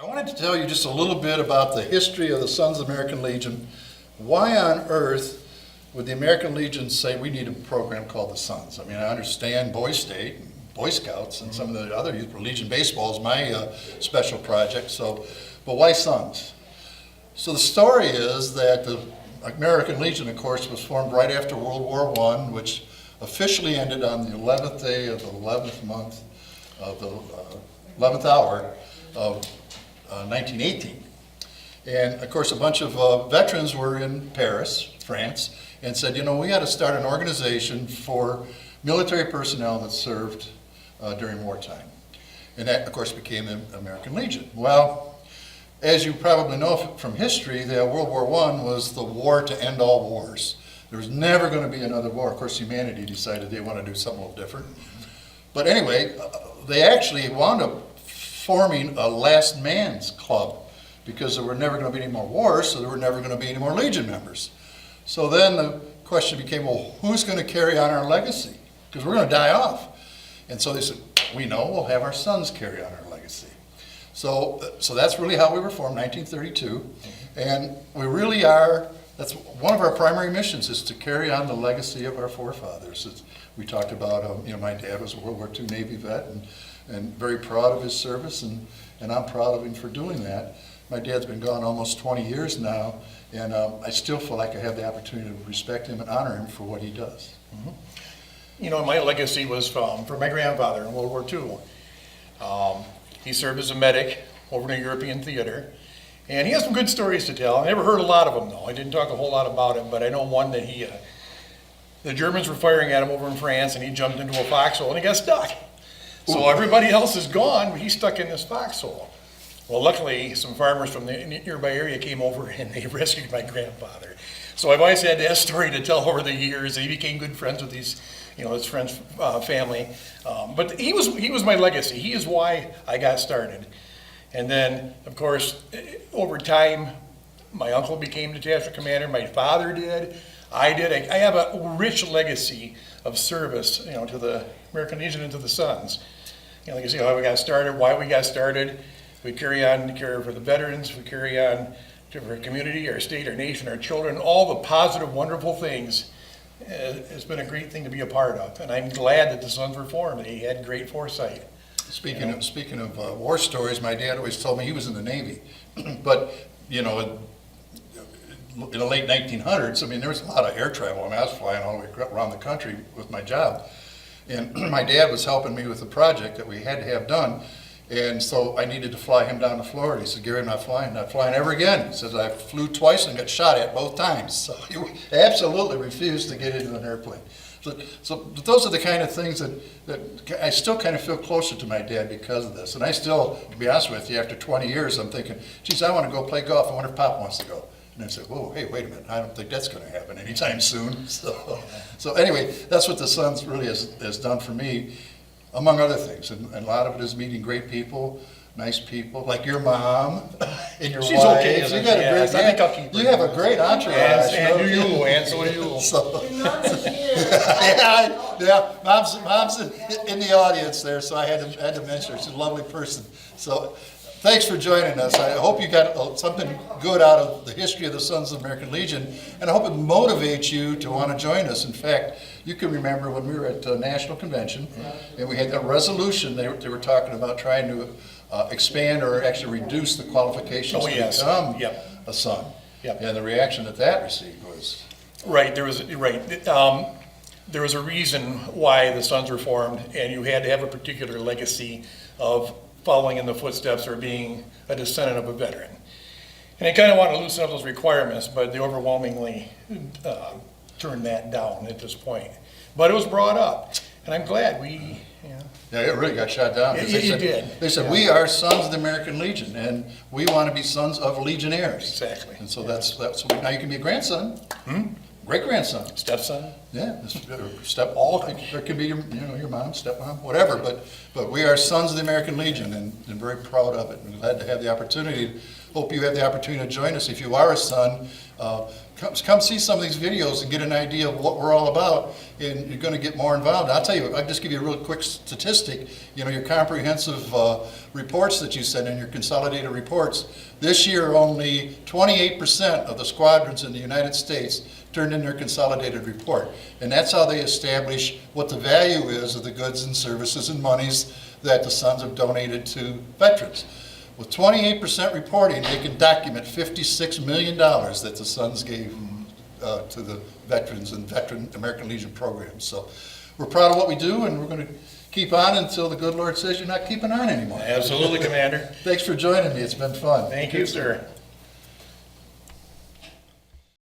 I wanted to tell you just a little bit about the history of the Sons of the American Legion. Why on earth would the American Legion say we need a program called the Sons? I mean, I understand Boy State and Boy Scouts and some of the other youth. Legion Baseball is my special project. So, but why Sons? So the story is that the American Legion, of course, was formed right after World War I, which officially ended on the 11th day of the 11th month of the 11th hour of 1918. And of course, a bunch of veterans were in Paris, France, and said, you know, we got to start an organization for military personnel that served during wartime. And that, of course, became the American Legion. Well, as you probably know from history, the World War I was the war to end all wars. There was never going to be another war. Of course, humanity decided they want to do something a little different. But anyway, they actually wound up forming a last man's club because there were never going to be any more wars, so there were never going to be any more Legion members. So then the question became, well, who's going to carry on our legacy? Because we're going to die off. And so they said, we know, we'll have our sons carry on our legacy. So that's really how we were formed, 1932. And we really are, that's one of our primary missions, is to carry on the legacy of our forefathers. We talked about, my dad was a World War II Navy vet, and very proud of his service, and I'm proud of him for doing that. My dad's been gone almost 20 years now, and I still feel like I have the opportunity to respect him and honor him for what he does. Mm-hmm. You know, my legacy was from my grandfather in World War II. He served as a medic over in a European theater, and he has some good stories to tell. I never heard a lot of them, though. I didn't talk a whole lot about it, but I know one that the Germans were firing at him over in France, and he jumped into a foxhole and he got stuck. So everybody else is gone, but he's stuck in this foxhole. Well, luckily, some farmers from the nearby area came over and they rescued my grandfather. So I've always had that story to tell over the years. He became good friends with his friend's family. But he was my legacy. He is why I got started. And then, of course, over time, my uncle became detachment commander. My father did. I did. I have a rich legacy of service, to the American Legion and to the Sons. Like I say, how we got started, why we got started. We carry on to care for the veterans. We carry on to our community, our state, our nation, our children, all the positive, wonderful things. It's been a great thing to be a part of, and I'm glad that the Sons were formed. They had great foresight. Speaking of war stories, my dad always told me he was in the Navy, but in the late 1900s, there was a lot of air travel. I was flying all the way around the country with my job, and my dad was helping me with a project that we had to have done. And so I needed to fly him down to Florida. He said, Gary, I'm not flying ever again. He says, I flew twice and got shot at both times. So he absolutely refused to get into an airplane. So those are the kind of things that I still kind of feel closer to my dad because of this. And I still, to be honest with you, after 20 years, I'm thinking, geez, I want to go play golf. I wonder if Pop wants to go. And I said, whoa, hey, wait a minute. I don't think that's going to happen anytime soon. So anyway, that's what the Sons really has done for me, among other things, and a lot of it is meeting great people, nice people, like your mom and your She's wife. okay. You got a great, I think I'll keep her. You have a great entourage. And do you, and so do you. So, Your mom's here. yeah, mom's in the audience there, so I had to mention her. She's a lovely person. So thanks for joining us. I hope you got something good out of the history of the Sons of the American Legion, and I hope it motivates you to want to join us. In fact, you can remember when we were at the National Convention, and we had a resolution. They were talking about trying to expand or actually reduce the qualifications to become a son. Yep. And the reaction that received was... Right, there was a reason why the Sons were formed, and you had to have a particular legacy of following in the footsteps or being a descendant of a veteran. And I kind of want to loosen up those requirements, but they overwhelmingly turned that down at this point. But it was brought up, and I'm glad we... Yeah, it really got shot down. It did. They said, we are Sons of the American Legion, and we want to be sons of legionnaires. Exactly. And so that's now you can be a grandson, great-grandson. Stepson? Yeah, there can be your mom, stepmom, whatever, but we are Sons of the American Legion, and very proud of it, and glad to have the opportunity hope you have the opportunity to join us. If you are a son, come see some of these videos and get an idea of what we're all about, and you're going to get more involved. I'll tell you, I'll just give you a real quick statistic. You know, your comprehensive reports that you send in, your consolidated reports, this year only 28% of the squadrons in the United States turned in their consolidated report. And that's how they establish what the value is of the goods and services and monies that the sons have donated to veterans. With 28% reporting, they can document $56 million that the sons gave to the veterans and veteran American Legion programs. So we're proud of what we do, and we're going to keep on until the good Lord says you're not keeping on anymore. Absolutely, Commander. Thanks for joining me. It's been fun. Thank you, sir.